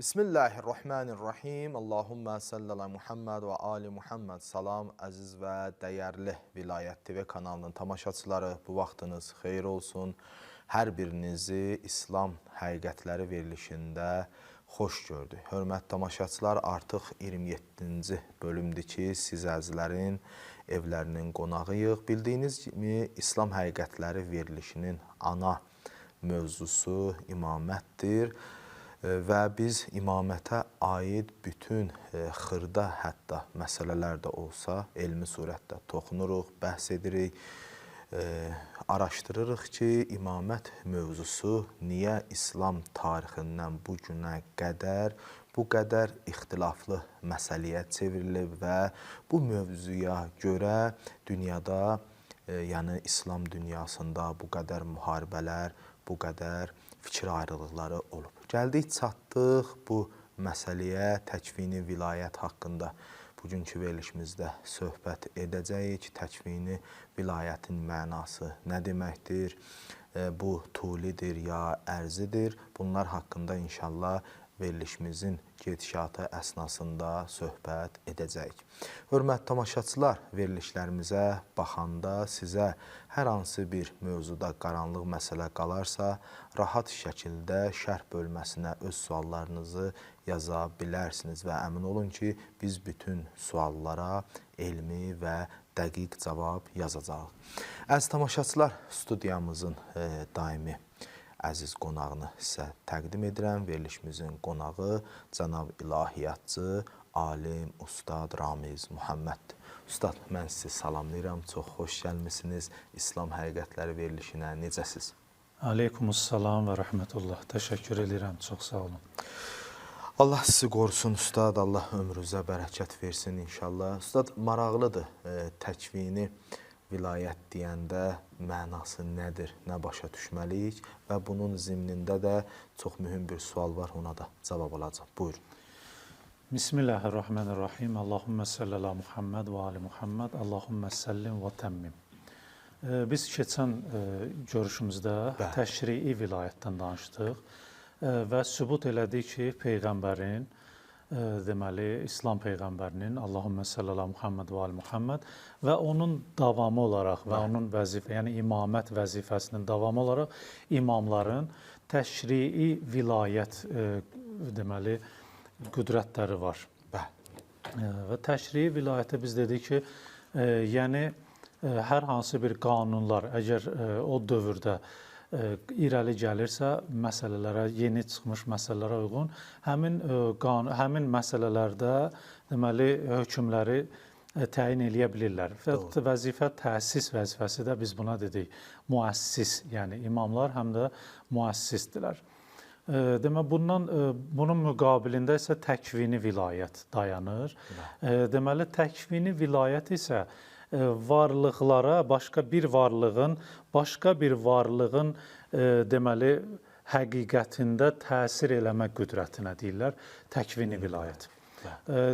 Bismillahirrahmanirrahim. Allahümme salli ala Muhammed və ali Muhammed. Salam, əziz və dəyərli Vilayət TV kanalının tamaşaçıları, bu vaxtınız xeyir olsun. Hər birinizi İslam həqiqətləri verilişində xoş gördük. Hörmətli tamaşaçılar, artıq 27-ci bölümdür ki, siz əzizlərin evlərinin qonağıyıq. Bildiyiniz kimi, İslam həqiqətləri verilişinin ana mövzusu imamətdir. Və biz imamətə aid bütün xırda hətta məsələlər də olsa, elmi surətdə toxunuruq, bəhs edirik, araşdırırıq ki, imamət mövzusu niyə İslam tarixindən bu günə qədər bu qədər ixtilaflı məsələyə çevrilib və bu mövzuya görə dünyada, yəni İslam dünyasında bu qədər müharibələr, bu qədər fikir ayrılıqları olub. Gəldik, çatdıq bu məsələyə, təkvini vilayət haqqında bugünkü verilişimizdə söhbət edəcəyik. Təkvini vilayətin mənası nə deməkdir? Bu tulidir ya ərzidir? Bunlar haqqında inşallah verilişimizin gedişatı əsnasında söhbət edəcəyik. Hörmətli tamaşaçılar, verilişlərimizə baxanda sizə hər hansı bir mövzuda qaranlıq məsələ qalarsa, rahat şəkildə şərh bölməsinə öz suallarınızı yaza bilərsiniz və əmin olun ki, biz bütün suallara elmi və dəqiq cavab yazacağıq. Əziz tamaşaçılar, studiyamızın daimi əziz qonağını sizə təqdim edirəm. Verilişimizin qonağı cənab ilahiyyatçı, alim, ustad Ramiz Muhammed. Ustad, mən sizi salamlayıram, çox xoş gəlmişsiniz. İslam həqiqətləri verilişinə necəsiz? Aleykumussalam və rəhmətullah. Təşəkkür edirəm, çox sağ olun. Allah sizi qorusun, ustad. Allah ömrünüzə bərəkət versin inşallah. Ustad, maraqlıdır təkvini vilayət deyəndə mənası nədir, nə başa düşməliyik və bunun zimnində də çox mühüm bir sual var, ona da cavab alacaq. Buyurun. Bismillahirrahmanirrahim. Allahümme salli ala Muhammed və ali Muhammed. Allahümme sallim və təmmim. Biz keçən görüşümüzdə təşrii vilayətdən danışdıq və sübut elədik ki, Peyğəmbərin, deməli, İslam Peyğəmbərinin Allahümme salli ala Muhammed və ali Muhammed və onun davamı olaraq və onun vəzifə, yəni imamət vəzifəsinin davamı olaraq imamların təşrii vilayət, deməli, qüdrətləri var. Və təşrii vilayətə biz dedik ki, yəni hər hansı bir qanunlar, əgər o dövrdə irəli gəlirsə, məsələlərə, yeni çıxmış məsələlərə uyğun, həmin məsələlərdə deməli, hökmləri təyin eləyə bilirlər. Vəzifə, təsis vəzifəsi də biz buna dedik, müəssis, yəni imamlar həm də müəssisdirlər. Demək, bunun müqabilində isə təkvini vilayət dayanır. Deməli, təkvini vilayət isə varlıqlara, başqa bir varlığın deməli, həqiqətində təsir eləmə qüdrətinə deyirlər, təkvini vilayət.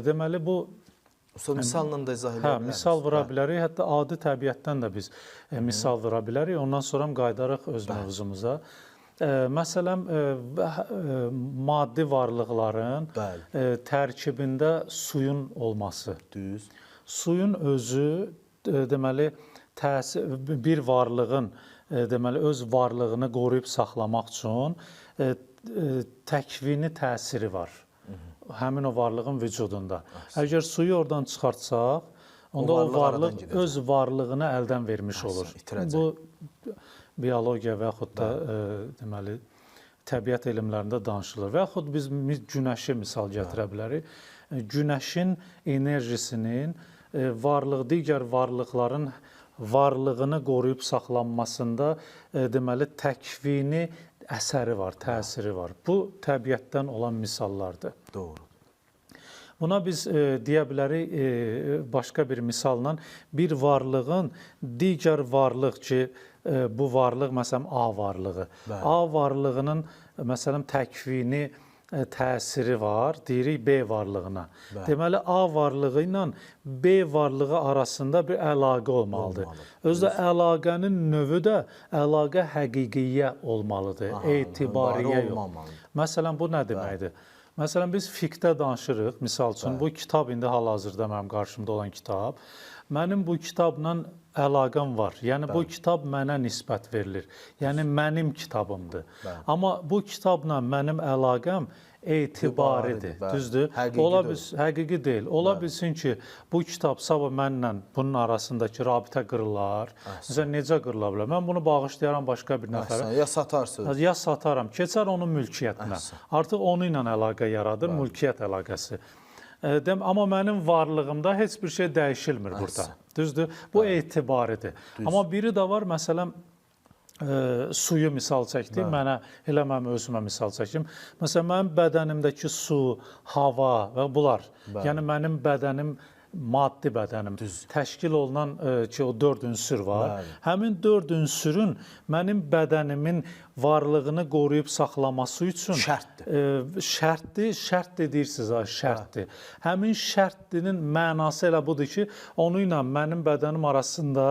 Deməli, bu... Misalla da izah edə bilərik. Misal vura bilərik, hətta adi təbiətdən də biz misal vura bilərik, ondan sonra qayıdarıq öz mövzumuza. Məsələn, maddi varlıqların tərkibində suyun olması. Düz. Suyun özü, deməli, bir varlığın deməli, öz varlığını qoruyub saxlamaq üçün təkvini təsiri var. Həmin o varlığın vücudunda. Əgər suyu oradan çıxartsaq, onda o varlıq öz varlığını əldən vermiş olur. Bu, biologiya və yaxud da deməli, təbiət elmlərində danışılır. Və yaxud biz günəşi misal gətirə bilərik. Günəşin enerjisinin digər varlıqların varlığını qoruyub saxlanmasında deməli, təkvini əsəri var, təsiri var. Bu, təbiətdən olan misallardır. Doğru. Buna biz deyə bilərik, başqa bir misalla, bir varlığın digər varlıq ki, bu varlıq, məsələn, A varlığı. A varlığının, məsələn, təkvini təsiri var, deyirik B varlığına. Deməli, A varlığı ilə B varlığı arasında bir əlaqə olmalıdır. Özdə əlaqənin növü də əlaqə həqiqiyyə olmalıdır, etibariyyə yox. Məsələn, bu nə deməkdir? Məsələn, biz fiqhdə danışırıq. Misal üçün, bu kitab indi hal-hazırda mənim qarşımda olan kitab. Mənim bu kitabla əlaqəm var. Yəni, bu kitab mənə nisbət verilir. Yəni, mənim kitabımdır. Amma bu kitabla mənim əlaqəm etibaridir. Düzdür? Həqiqi deyil. Ola bilsin ki, bu kitab sabah mənlə bunun arasındakı rabitə qırılar. Məsələn, necə qırıla bilər? Mən bunu bağışlayaram başqa bir nəfərə. Ya satarsınız. Ya sataram. Keçər onun mülkiyyətinə. Artıq onu ilə əlaqə yaradır, mülkiyyət əlaqəsi. Amma mənim varlığımda heç bir şey dəyişilmir burada. Düzdür? Bu etibaridir. Amma biri də var, məsələn, suyu misal çəkdim, elə mənim özümə misal çəkim. Məsələn, mənim bədənimdəki su, hava və bunlar, yəni mənim bədənim, maddi bədənim, təşkil olunan ki, o 4 ünsür var. Həmin 4 ünsürün mənim bədənimin varlığını qoruyub saxlaması üçün şərtdir, şərt deyirsiniz, şərtdir. Həmin şərtinin mənası elə budur ki, onu ilə mənim bədənim arasında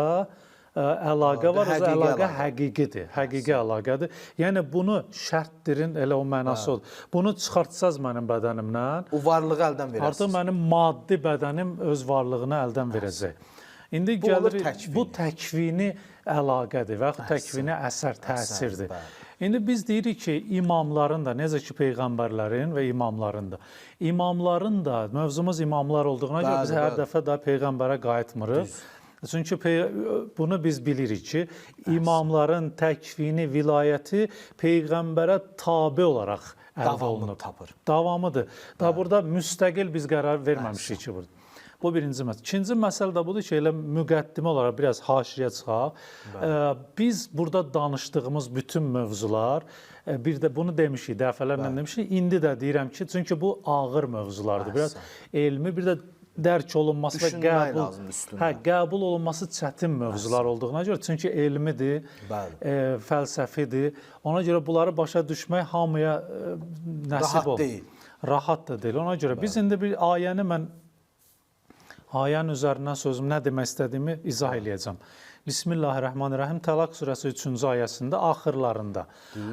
əlaqə var, o əlaqə həqiqidir, həqiqi əlaqədir. Yəni, bunu şərtdirin, elə o mənası odur. Bunu çıxartsaz mənim bədənimdən, o varlığı əldən verəsiniz. Artıq mənim maddi bədənim öz varlığını əldən verəcək. İndi gəlirik, bu təkvini əlaqədir və yaxud təkvini əsər, təsirdir. İndi biz deyirik ki, imamların da, necə ki, peyğəmbərlərin və imamların da, imamların da, mövzumuz imamlar olduğuna görə biz hər dəfə də peyğəmbərə qayıtmırıq. Çünki bunu biz bilirik ki, imamların təkvini, vilayəti peyğəmbərə tabe olaraq əldə olunub. Davamıdır. Da burada müstəqil biz qərar verməmişik ki, burada. Bu birinci məsələ. İkinci məsələ də budur ki, elə müqəddimə olaraq biraz haşiyə çıxaq. Biz burada danışdığımız bütün mövzular, bir də bunu demişik, dəfələrlə demişik, indi də deyirəm ki, çünki bu ağır mövzulardır. Biraz elmi, bir də dərk olunması və qəbul olunması çətin mövzular olduğuna görə, çünki elmidir, fəlsəfidir. Ona görə bunları başa düşmək hamıya nəsib olur. Rahat da deyil. Ona görə biz indi bir ayəni ayənin üzərindən sözüm nə demək istədiyimi izah eləyəcəm. Bismillahirrahmanirrahim. Təlaq surəsi 3-cü ayəsində, axırlarında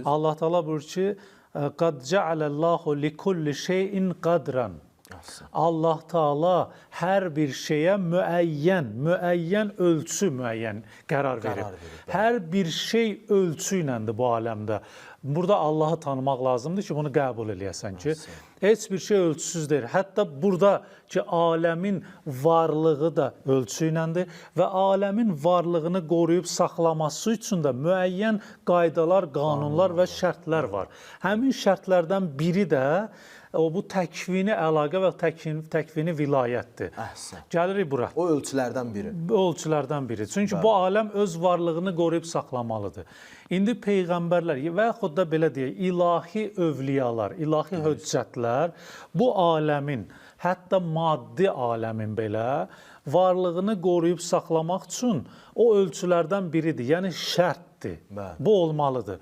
Allah Teala buyurur ki, "Qad ca'alallahu likulli şeyin qadran." Allah Teala hər bir şeyə müəyyən ölçü qərar verib. Hər bir şey ölçü iləndir bu aləmdə. Burada Allahı tanımaq lazımdır ki, bunu qəbul eləyəsən ki, heç bir şey ölçüsüz deyil. Hətta burada ki, aləmin varlığı da ölçü iləndir və aləmin varlığını qoruyub saxlaması üçün də müəyyən qaydalar, qanunlar və şərtlər var. Həmin şərtlərdən biri də bu təkvini əlaqə və təkvini vilayətdir. Gəlirik bura. O ölçülərdən biri. O ölçülərdən biri. Çünki bu aləm öz varlığını qoruyub saxlamalıdır. İndi peyğəmbərlər və yaxud da belə deyək, ilahi övliyalar, ilahi höccətlər bu aləmin, hətta maddi aləmin belə varlığını qoruyub saxlamaq üçün o ölçülərdən biridir. Yəni şərtdir. Bu olmalıdır.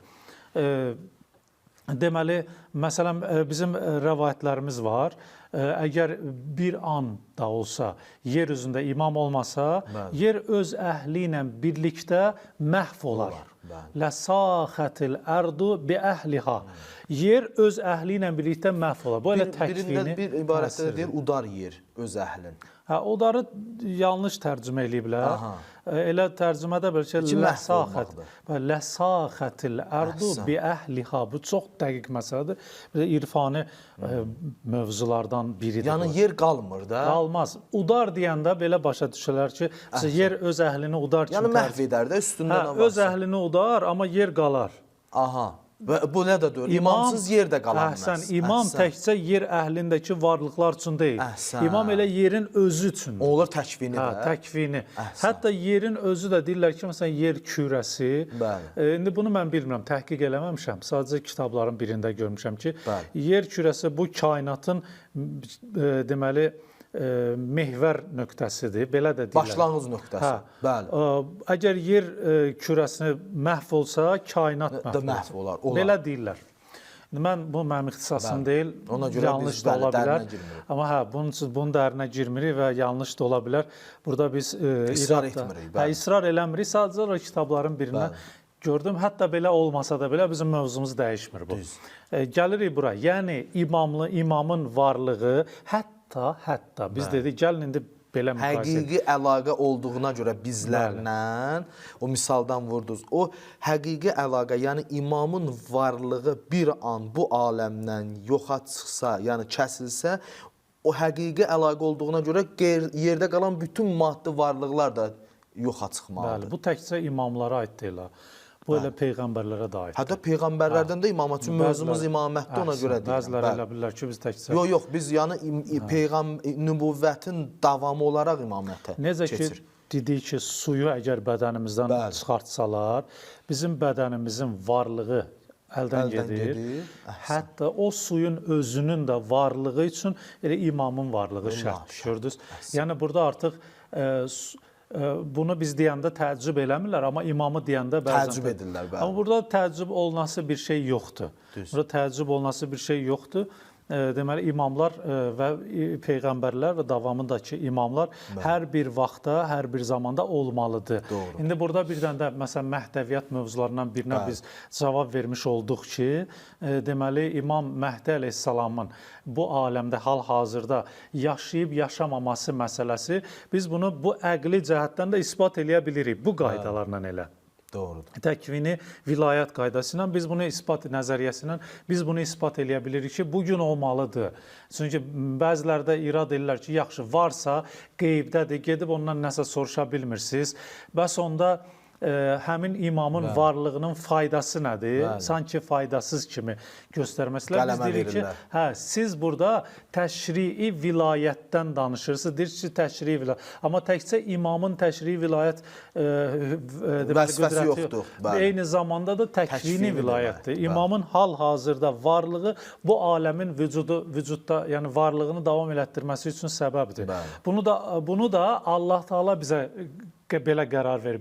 Deməli, məsələn, bizim rəvayətlərimiz var. Əgər bir an da olsa, yer üzündə imam olmasa, yer öz əhli ilə birlikdə məhv olar. Ləsəxətil ərdu bi əhliha. Yer öz əhli ilə birlikdə məhv olar. Bu elə təkvini bir ibarətdə deyir, udar yer öz əhlin. Onları yanlış tərcümə eləyiblər. Elə tərcümədə belə Ləsəxətil ərdu bi əhliha. Bu çox dəqiq məsələdir. İrfani mövzulardan biridir. Yəni yer qalmır da. Qalmaz. Udar deyəndə belə başa düşürlər ki, yer öz əhlini udar kimi. Yəni məhv edər də üstündən öz əhlini udar, amma yer qalar. Aha. Bu nə də deyir? İmamsız yer də qala bilməz. İmam təkcə yer əhlindəki varlıqlar üçün deyil. İmam elə yerin özü üçün. Olur təkvini də. Təkvini. Hətta yerin özü də deyirlər ki, məsələn, yer kürəsi. İndi bunu mən bilmirəm, təhqiq eləməmişəm. Sadəcə kitabların birində görmüşəm ki, yer kürəsi bu kainatın deməli mehvər nöqtəsidir, belə də deyirlər. Başlanğıc nöqtəsi, bəli. Əgər yer kürəsini məhv olsa, kainat məhv olar. Belə deyirlər. Mən, bu mənim ixtisasım deyil, yanlış da ola bilər. Amma bunun dərinə girmirik və yanlış da ola bilər. Burada biz israr etmirik. İsrar eləmirik, sadəcə kitabların birindən gördüm. Hətta belə olmasa da belə bizim mövzumuz dəyişmir bu. Gəlirik bura. Yəni imamın varlığı hətta biz dedik gəlin indi belə müqayisə. Həqiqi əlaqə olduğuna görə bizlərlə o misaldan vurdunuz. O həqiqi əlaqə, yəni imamın varlığı bir an bu aləmdən yoxa çıxsa, yəni kəsilsə, o həqiqi əlaqə olduğuna görə yerdə qalan bütün maddi varlıqlar da yoxa çıxmalıdır. Bəli, bu təkcə imamlara aid deyil. Bu elə peyğəmbərlərə də aiddir. Hətta peyğəmbərlərdən də imama üçün mövzumuz imamətdir, ona görə deyirəm. Bəziləri elə bilirlər ki, biz təkcə... Yox, biz yəni nübüvvətin davamı olaraq imamətə necə keçir. Ki, dedik ki, suyu əgər bədənimizdən çıxartsalar, bizim bədənimizin varlığı əldən gedir. Hətta o suyun özünün də varlığı üçün elə imamın varlığı şərtdir, gördünüz. Yəni, burada artıq bunu biz deyəndə təəccüb eləmirlər, amma imamı deyəndə bəzən... Təəccüb edirlər, bəli. Amma burada təəccüb olunası bir şey yoxdur. Burada təəccüb olunası bir şey yoxdur. Deməli, imamlar və peyğəmbərlər və davamındakı imamlar hər bir vaxtda, hər bir zamanda olmalıdır. Doğru. İndi burada bir dənə də, məsələn, Məhdəviyyat mövzularından birinə biz cavab vermiş olduq ki, deməli, İmam Məhdi əleyhissalamın bu aləmdə hal-hazırda yaşayıb yaşamaması məsələsi, biz bunu bu əqli cəhətdən də isbat eləyə bilirik, bu qaydalarla elə. Doğrudur. Təkvini vilayət qaydası ilə biz bunu ispat nəzəriyyəsindən biz bunu ispat eləyə bilirik ki, bugün olmalıdır. Çünki bəziləri də irad edirlər ki, yaxşı varsa qeybdədir, gedib ondan nəsə soruşa bilmirsiniz. Bəs onda həmin imamın varlığının faydası nədir? Sanki faydasız kimi göstərməsilər. Biz deyirik ki, siz burada təşrii vilayətdən danışırsınız. Deyirik ki, təşrii vilayət. Amma təkcə imamın təşrii vilayət vəzifəsi yoxdur. Eyni zamanda da təkvini vilayətdir. İmamın hal-hazırda varlığı bu aləmin vücudda, yəni varlığını davam elətdirməsi üçün səbəbdir. Bunu da Allah Teala bizə belə qərar verib.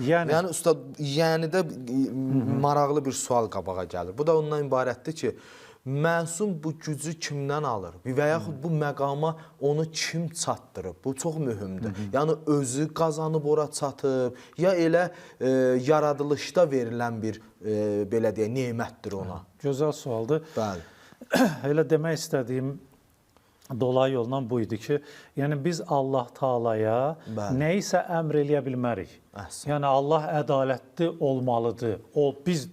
Yəni ustad, yəni də maraqlı bir sual qabağa gəlir. Bu da ondan ibarətdir ki, məsum bu gücü kimdən alır? Və yaxud bu məqama onu kim çatdırıb? Bu çox mühümdür. Yəni özü qazanıb ora çatıb, ya elə yaradılışda verilən bir belə deyək, nemətdir ona. Gözəl sualdır. Bəli. Elə demək istədiyim dolay yolla bu idi ki, yəni biz Allah Taalaya nəyisə əmr eləyə bilmərik. Yəni Allah ədalətli olmalıdır. O biz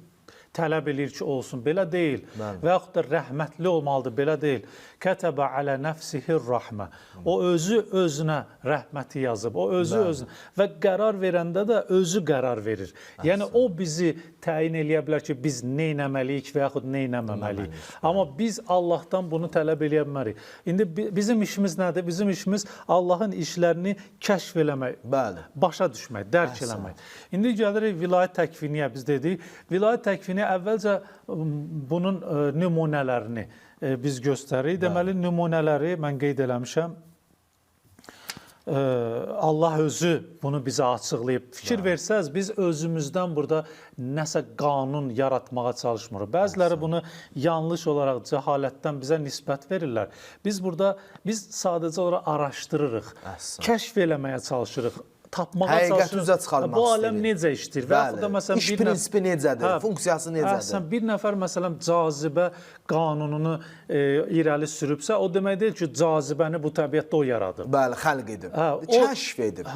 tələb eləyir ki, olsun. Belə deyil. Və yaxud da rəhmətli olmalıdır. Belə deyil. Kətəbə alə nəfsihir rəhmə. O özü özünə rəhməti yazıb. O özü özünə. Və qərar verəndə də özü qərar verir. Yəni o bizi təyin eləyə bilər ki, biz neynəməliyik və yaxud neynəməməliyik. Amma biz Allahdan bunu tələb eləyə bilmərik. İndi bizim işimiz nədir? Bizim işimiz Allahın işlərini kəşf eləmək, başa düşmək, dərk eləmək. İndi gəlirik vilayət təkviniyə. Biz dedik, vilayət təkvini əvvəlcə bunun nümunələrini biz göstəririk. Deməli, nümunələri mən qeyd eləmişəm. Allah özü bunu bizə açıqlayıb. Fikir versəz, biz özümüzdən burada nəsə qanun yaratmağa çalışmırıq. Bəziləri bunu yanlış olaraq cəhalətdən bizə nisbət verirlər. Biz sadəcə olaraq araşdırırıq, kəşf eləməyə çalışırıq. Həqiqəti üzə çıxarmaq istəyir. Bu aləm necə işdir? İş prinsipi necədir? Funksiyası necədir? Bir nəfər, məsələn, cazibə qanununu irəli sürübsə, o demək deyil ki, cazibəni bu təbiətdə o yaradıb. Bəli, xəlq edib. Kəşf edib.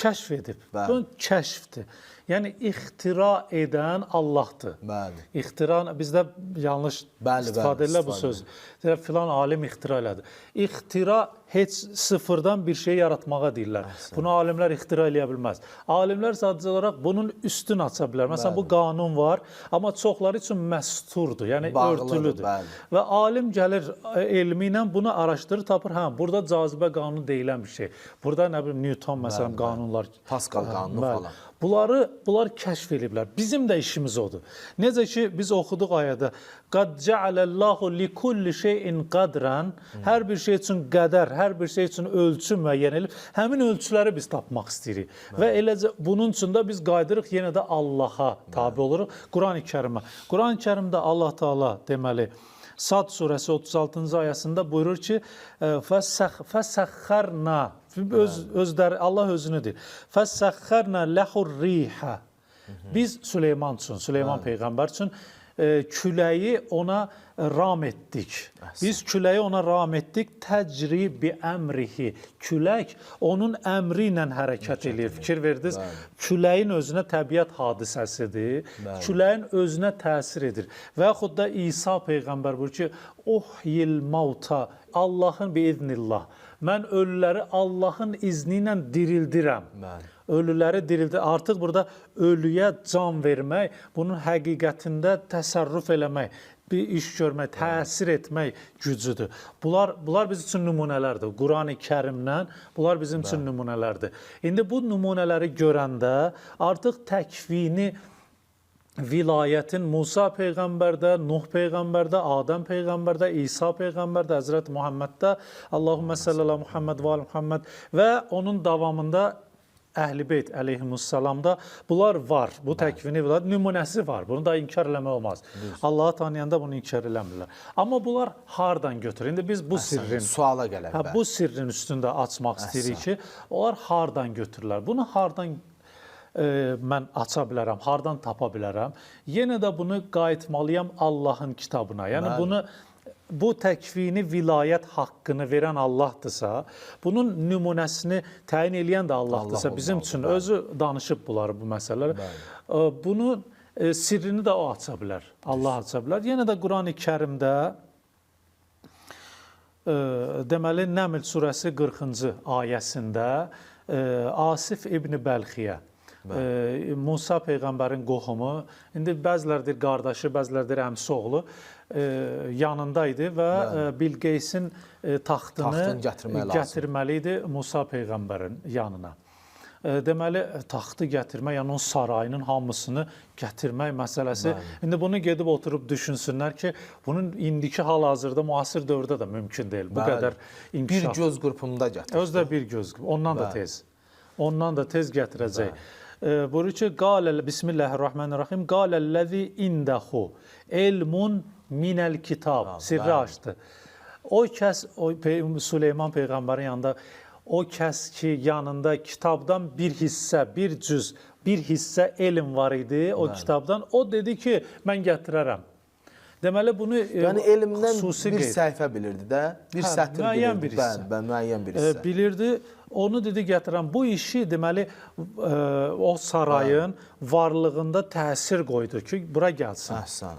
Kəşf edib. Bu kəşfdir. Yəni, ixtira edən Allahdır. İxtira, bizdə yanlış istifadə edilir bu söz. Filan alim ixtira elədi. İxtira heç sıfırdan bir şey yaratmağa deyirlər. Bunu alimlər ixtira eləyə bilməz. Alimlər sadəcə olaraq bunun üstün aça bilər. Məsələn, bu qanun var, amma çoxları üçün məsturdur, yəni örtülüdür. Və alim gəlir elmi ilə bunu araşdırır, tapır, burada cazibə qanunu deyilən bir şey. Burada, nə bilim, Newton, məsələn, qanunlar. Pascal qanunu falan. Bunlar kəşf ediblər. Bizim də işimiz odur. Necə ki, biz oxuduq ayədə Qad cəaləllahu likulli şeyin qadran. Hər bir şey üçün qədər, hər bir şey üçün ölçü müəyyən edilib. Həmin ölçüləri biz tapmaq istəyirik. Və eləcə bunun üçün də biz qaydırıq yenə də Allaha tabi oluruq. Quran-ı Kərimə. Quran-ı Kərimdə Allah Teala deməli Sad surəsi 36-cı ayəsində buyurur ki, fəsəxxərna Allah özünü deyir. Fəsəxxərna ləhur rihə. Biz Süleyman üçün, Süleyman peyğəmbər üçün küləyi ona ram etdik. Biz küləyi ona ram etdik. Təcri bi əmrihi. Külək onun əmri ilə hərəkət edir. Fikir verdiniz? Küləyin özünə təbiət hadisəsidir. Küləyin özünə təsir edir. Və yaxud da İsa peyğəmbər buyurur ki, ohyil mauta, Allahın biiznillah. Mən ölüləri Allahın izni ilə dirildirəm. Ölüləri dirildir. Artıq burada ölüyə can vermək, bunun həqiqətində təsərrüf eləmək, bir iş görmək, təsir etmək gücüdür. Bunlar bizim üçün nümunələrdir. Qurani Kərimdən bunlar bizim üçün nümunələrdir. İndi bu nümunələri görəndə artıq təkvini vilayətin Musa peyğəmbərdə, Nuh peyğəmbərdə, Adəm peyğəmbərdə, İsa peyğəmbərdə, Həzrət Muhamməddə, Allahümmə sallallahu Muhammed və ali Muhammed və onun davamında Əhl-i Beyt əleyhimussalamda bunlar var. Bu təkvini vilayət nümunəsi var. Bunu da inkar eləmək olmaz. Allahı tanıyanda bunu inkar eləmirlər. Amma bunlar hardan götürür? İndi biz bu sirrin suala gələk. Bu sirrin üstündə açmaq istəyirik ki, onlar hardan götürürlər? Bunu hardan mən aça bilərəm, hardan tapa bilərəm? Yenə də bunu qayıtmalıyam Allahın kitabına. Yəni bu təkvini vilayət haqqını verən Allahdırsa, bunun nümunəsini təyin eləyən də Allahdırsa, bizim üçün özü danışıb bunları, bu məsələlər. Bunun sirrini də o aça bilər, Allah aça bilər. Yenə də Qurani Kərimdə deməli Nəml surəsi 40-cı ayəsində Asif ibn Bəlxiyə, Musa peyğəmbərin qohumu, indi bəzilər deyir qardaşı, bəzilər deyir əmsi oğlu yanında idi və Bilqeysin taxtını gətirməli idi Musa peyğəmbərin yanına. Deməli, taxtı gətirmək, yəni onun sarayının hamısını gətirmək məsələsi. İndi bunu gedib oturub düşünsünlər ki, bunun indiki hal-hazırda, müasir dövrdə də mümkün deyil. Bu qədər inkişaf. Bir göz qrupunda gətirir. Özdə bir göz qrupu, ondan da tez. Ondan da tez gətirəcək. Buyurur ki, Bismillahirrahmanirrahim, Qalələzi indəhu elmun minəl kitab. Sirri açdı. O kəs, Süleyman peyğəmbərin yanında, o kəs ki, yanında kitabdan bir hissə, bir cüz, bir hissə elm var idi o kitabdan. O dedi ki, mən gətirərəm. Deməli, bunu yəni elmdən bir səhifə bilirdi də, bir sətr bilirdi. Müəyyən bir hissə. Bilirdi. Onu dedi gətirən bu işi deməli o sarayın varlığında təsir qoydu ki, bura gəlsin.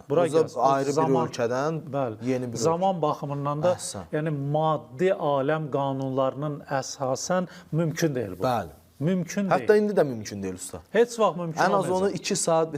Bura gəlsin. Ayrı bir ölkədən yeni bir zaman baxımından da yəni maddi aləm qanunlarının əsasən mümkün deyil bu. Bəli. Mümkün deyil. Hətta indi də mümkün deyil usta. Heç vaxt mümkün olmayacaq. Ən az onu 2 saat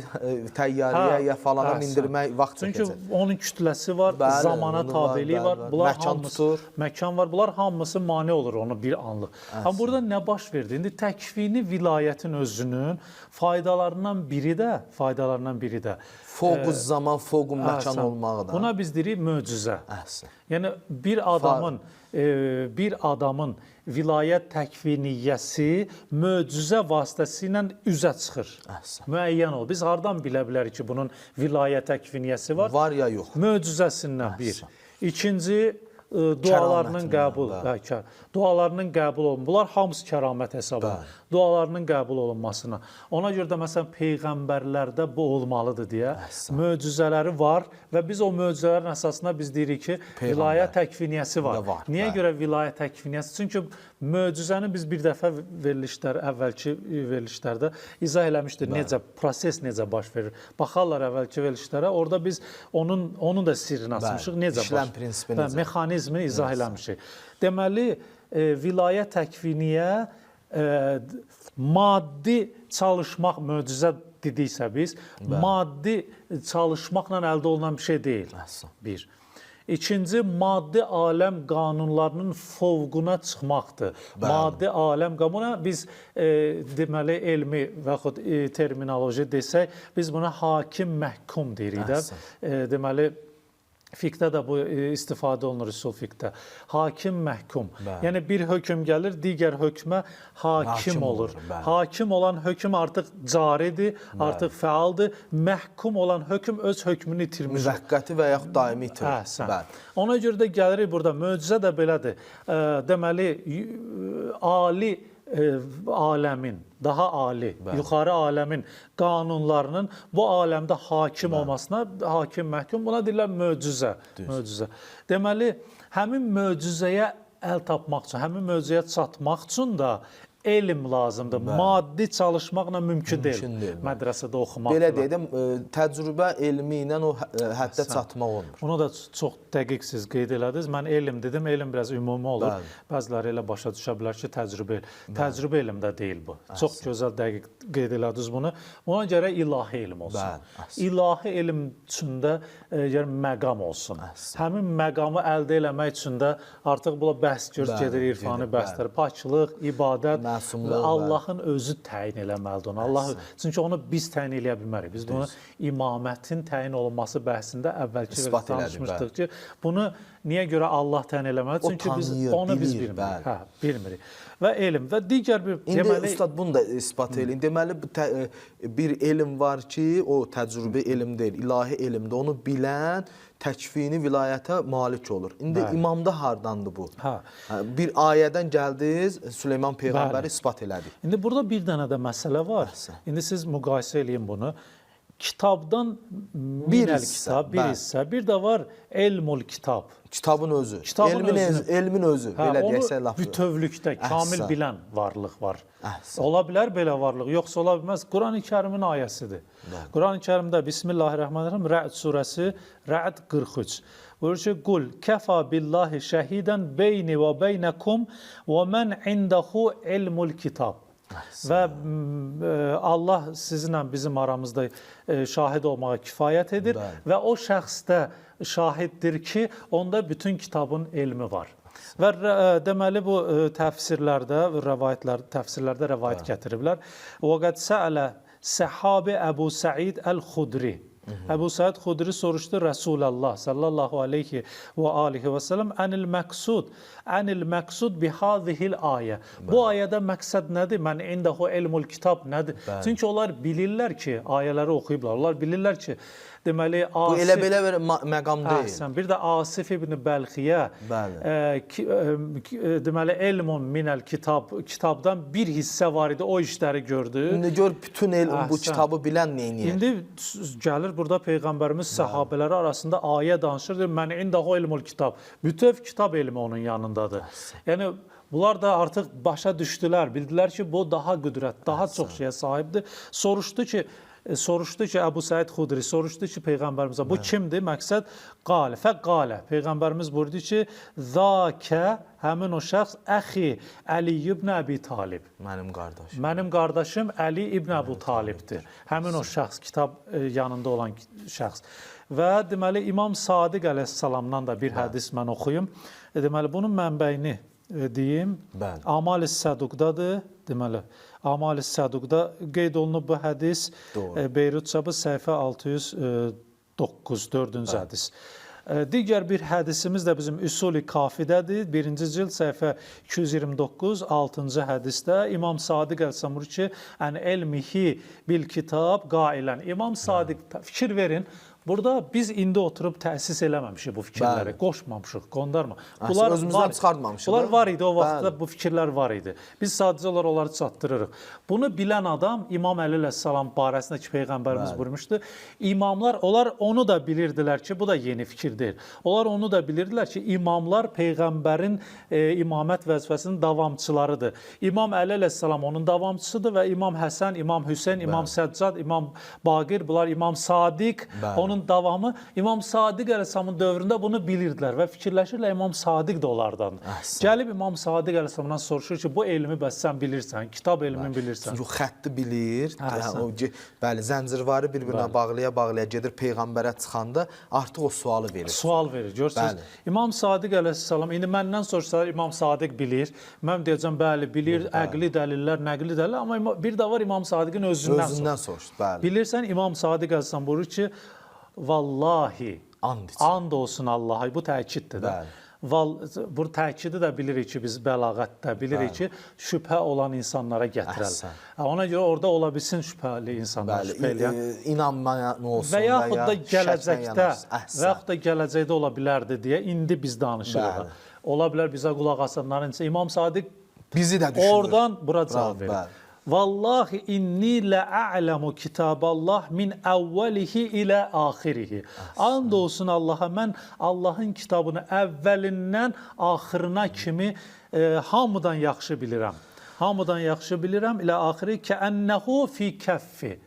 təyyarəyə ya falana mindirmək vaxt çəkəcək. Çünki onun kütləsi var, zamana tabeliyi var, məkan tutur. Məkan var, bunlar hamısı mane olur onu bir anlıq. Amma burada nə baş verdi? İndi təkvini vilayətin özünün faydalarından biri də fokus zaman, fokus məkan olmağı da. Buna biz deyirik möcüzə. Yəni bir adamın vilayət təkviniyyəsi möcüzə vasitəsilə üzə çıxır. Müəyyən ol. Biz hardan bilə bilərik ki, bunun vilayət təkviniyyəsi var? Var ya yox. Möcüzəsindən bir. İkinci, dualarının qəbul olunması. Bunlar hamısı kəramət hesabı. Dualarının qəbul olunmasına. Ona görə də məsələn peyğəmbərlərdə bu olmalıdır deyə möcüzələri var və biz o möcüzələrin əsasında biz deyirik ki, vilayət təkviniyyəsi var. Niyə görə vilayət təkviniyyəsi? Çünki möcüzəni biz bir dəfə əvvəlki verilişlərdə izah eləmişdik. Proses necə baş verir? Baxarlar əvvəlki verilişlərə, orada biz onun da sirrini açmışıq. Necə baş verir? Mexanizmini izah eləmişik. Deməli, vilayət təkviniyyə maddi çalışmaq möcüzə dediksə biz, maddi çalışmaqla əldə olunan bir şey deyil. Bir. İkinci, maddi aləm qanunlarının fovquna çıxmaqdır. Maddi aləm qanununa biz deməli elmi və yaxud terminoloji desək, biz buna hakim məhkum deyirik də. Deməli, fiqdə də bu istifadə olunur, usul fiqdə. Hakim məhkum. Yəni bir hökm gəlir, digər hökmə hakim olur. Hakim olan hökm artıq caridir, artıq fəaldır. Məhkum olan hökm öz hökmünü itirmiş. Müvəqqəti və yaxud daimi itirir. Ona görə də gəlirik burada, möcüzə də belədir. Deməli, ali aləmin, daha ali, yuxarı aləmin qanunlarının bu aləmdə hakim olmasına, hakim məhkum, buna deyirlər möcüzə. Möcüzə. Deməli, həmin möcüzəyə əl tapmaq üçün, həmin möcüzəyə çatmaq üçün də elm lazımdır. Maddi çalışmaqla mümkün deyil. Mədrəsədə oxumaq. Belə deyəm, təcrübə elmi ilə o həddə çatmaq olmur. Bunu da çox dəqiq siz qeyd elədiniz. Mən elm dedim, elm biraz ümumi olur. Bəziləri elə başa düşə bilər ki, təcrübə Təcrübə elm də deyil bu. Çox gözəl dəqiq qeyd elədiniz bunu. Ona görə ilahi elm olsun. İlahi elm üçün də məqam olsun. Həmin məqamı əldə eləmək üçün də artıq bula bəhs gedir, irfani bəhslər, paklıq, ibadət, Allahın özü təyin eləməlidir onu. Allah, çünki onu biz təyin eləyə bilmərik. Biz bunu imamətin təyin olunması bəhsində əvvəlki və danışmışdıq ki, bunu niyə görə Allah təyin eləməlidir? Çünki biz onu biz bilmirik. Hə, bilmirik. Və elm və digər bir deməli ustad bunu da isbat eləyin. Deməli bir elm var ki, o təcrübə elm deyil, ilahi elmdir. Onu bilən təkvini vilayətə malik olur. İndi imamda hardandır bu? Bir ayədən gəldiniz, Süleyman Peyğəmbəri isbat elədik. İndi burada bir dənə də məsələ var. İndi siz müqayisə eləyin bunu. Kitabdan minəl kitab, bir hissə, bir də var elmul kitab. Kitabın özü, elmin özü. Belə deyəsə lafı. Bütövlükdə kamil bilən varlıq var. Ola bilər belə varlıq, yoxsa ola bilməz. Quran-ı Kərimin ayəsidir. Quran-ı Kərimdə Bismillahirrahmanirrahim Rə'd surəsi, Rə'd 43. Buyurur ki, Qul kəfa billahi şəhidən beyni və beynəkum və mən indəhu ilmul kitab. Və Allah sizinlə bizim aramızda şahid olmağa kifayət edir və o şəxsdə şahiddir ki, onda bütün kitabın elmi var. Və deməli bu təfsirlərdə, təfsirlərdə rəvayət gətiriblər. Və qəd səələ səhabi Əbu Səid Əl-Xudri. Əbu Səid Xudri soruşdu Rəsulallah sallallahu aleyhi və alihi və sələm ənil məqsud bihazihil ayə. Bu ayədə məqsəd nədir? Mən indəhu elmul kitab nədir? Çünki onlar bilirlər ki, ayələri oxuyublar. Onlar bilirlər ki, deməli bu elə belə bir məqam deyil. Bir də Asif ibn Bəlxiyə deməli elmun minəl kitab, kitabdan bir hissə var idi, o işləri gördü. İndi gör bütün bu kitabı bilən neyniyər? İndi gəlir burada Peyğəmbərimiz səhabələri arasında ayə danışır, mən indəhu elmul kitab. Bütöv kitab elmi onun yanındadır. Yəni bunlar da artıq başa düşdülər, bildilər ki, bu daha qüdrət, daha çox şeyə sahibdir. Soruşdu ki, Əbu Səid Xudri soruşdu ki, Peyğəmbərimizə, bu kimdir? Məqsəd qalə, fəqalə. Peyğəmbərimiz buyurdu ki, zəkə, həmin o şəxs, əxi Əli ibn Əbi Talib. Mənim qardaşım. Mənim qardaşım Əli ibn Əbu Talibdir. Həmin o şəxs, kitab yanında olan şəxs. Və deməli, İmam Sadiq əleyhissalamdan da bir hədis mən oxuyum. Deməli, bunun mənbəyini deyim. Amal-i Səduqdadır. Deməli, Amal-i Səduqda qeyd olunub bu hədis. Beyrut çapı səhifə 609, 4-cü hədis. Digər bir hədisimiz də bizim Üsul-i Kafidədir. 1-ci cild səhifə 229, 6-cı hədisdə İmam Sadiq əleyhissalam buyurur ki, ən elmihi bil kitab qailən. İmam Sadiq, fikir verin, burada biz indi oturub təsis eləməmişik bu fikirləri, qoşmamışıq, qondarma. Bunlar özümüzdən çıxartmamışıq. Bunlar var idi, o vaxtda bu fikirlər var idi. Biz sadəcə olaraq onları çatdırırıq. Bunu bilən adam İmam Əli əleyhissalam barəsində ki, Peyğəmbərimiz buyurmuşdu. İmamlar, onlar onu da bilirdilər ki, bu da yeni fikir deyil. Onlar onu da bilirdilər ki, imamlar Peyğəmbərin imamət vəzifəsinin davamçılarıdır. İmam Əli əleyhissalam onun davamçısıdır və İmam Həsən, İmam Hüseyn, İmam Səccad, İmam Baqir, bunlar İmam Sadiq, onun davamı. İmam Sadiq əleyhissalamın dövründə bunu bilirdilər və fikirləşirlər İmam Sadiq də onlardan. Gəlib İmam Sadiq əleyhissalamdan soruşur ki, bu elmi bəs sən bilirsən, kitab elmini bilirsən. Çünki xətti bilir, bəli, zəncirvarı bir-birinə bağlaya gedir Peyğəmbərə çıxanda artıq o sualı verir. Sual verir, görürsünüz. İmam Sadiq əleyhissalam, indi məndən soruşsalar İmam Sadiq bilir, mən deyəcəm, bəli, bilir, əqli dəlillər, nəqli dəlillər, amma bir də var İmam Sadiqin özündən soruşdu. Bilirsən, İmam Sadiq əleyhissalam buyurur ki, vallahi, and olsun Allah'a, bu təkiddir də. Bu təkidi də bilirik ki, biz bəlağətdə bilirik ki, şübhə olan insanlara gətirəl. Ona görə orada ola bilsin şübhəli insanlar, şübhə eləyən. İnanmayan olsun və yaxud da gələcəkdə ola bilərdi deyə indi biz danışırıq. Ola bilər bizə qulaq asanların içində İmam Sadiq Bizi də düşünür. Oradan bura cavab verir. Bəli. Vallahi inni la'alamu kitaballah min evvelihi ilə axirihi. And olsun Allaha, mən Allahın kitabını əvvəlindən axırına kimi hamıdan yaxşı bilirəm. Hamıdan yaxşı bilirəm ilə axiri kəənnehu fi kəffi.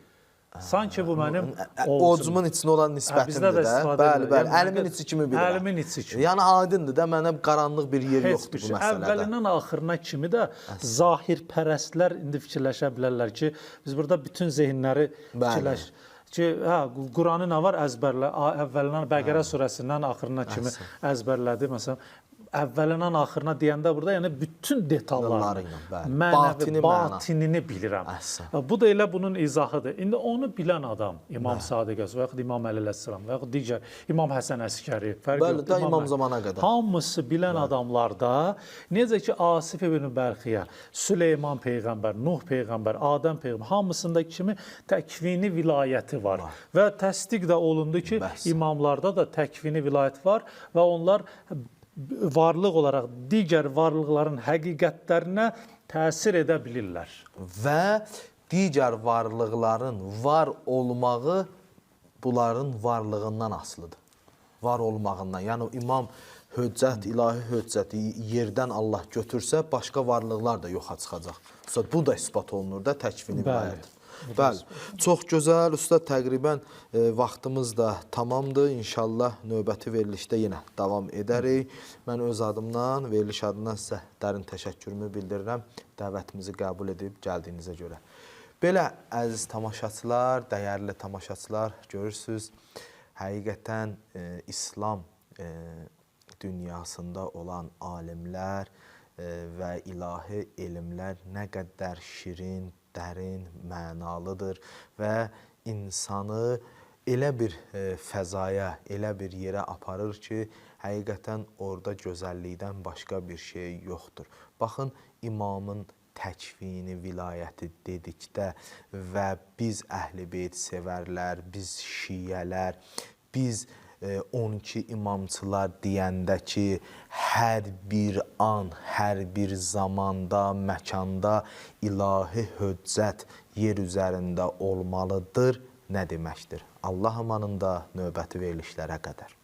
Sanki bu mənim ovucumun içində olan nisbətimdir də. Bəli, bəli. Əlimin içi kimi bilirəm. Əlimin içi kimi. Yəni aydındır da, mənə qaranlıq bir yer yoxdur bu məsələdə. Əvvəlindən axırına kimi də zahirpərəstlər indi fikirləşə bilərlər ki, biz burada bütün zehinləri fikirləş ki, Quranı nə var əzbərlə, əvvəlindən Bəqərə surəsindən axırına kimi əzbərlədi. Məsələn, əvvəlindən axırına deyəndə burada yəni bütün detalları, mənəvi, batinini bilirəm. Bu da elə bunun izahıdır. İndi onu bilən adam, İmam Sadiq və yaxud İmam Əli əleyhissalam və yaxud digər İmam Həsən Əskəri, fərq yoxdur. Bəli, İmam zamana qədər. Hamısı bilən adamlarda, necə ki Asif ibn Bəlxiyə, Süleyman peyğəmbər, Nuh peyğəmbər, Adəm peyğəmbər, hamısında kimi təkvini vilayəti var. Və təsdiq də olundu ki, imamlarda da təkvini vilayət var və onlar varlıq olaraq digər varlıqların həqiqətlərinə təsir edə bilirlər. Və digər varlıqların var olmağı bunların varlığından asılıdır. Var olmağından. Yəni İmam höccət, ilahi höccəti yerdən Allah götürsə, başqa varlıqlar da yoxa çıxacaq. Bu da isbat olunur da təkvini vilayət. Bəli, çox gözəl. Ustad, təqribən vaxtımız da tamamdır. İnşallah növbəti verilişdə yenə davam edərik. Mən öz adımdan, veriliş adından sizə dərin təşəkkürümü bildirirəm. Dəvətimizi qəbul edib gəldiyinizə görə. Belə əziz tamaşaçılar, dəyərli tamaşaçılar, görürsünüz, həqiqətən İslam dünyasında olan alimlər və ilahi elmlər nə qədər şirin, dərin, mənalıdır və insanı elə bir fəzaya, elə bir yerə aparır ki, həqiqətən orada gözəllikdən başqa bir şey yoxdur. Baxın, imamın təkvini vilayəti dedikdə və biz Əhl-i Beyt sevərlər, biz şiyələr, biz 12 imamçılar deyəndə ki, hər bir an, hər bir zamanda, məkanda ilahi höccət yer üzərində olmalıdır, nə deməkdir? Allah amanında növbəti verilişlərə qədər.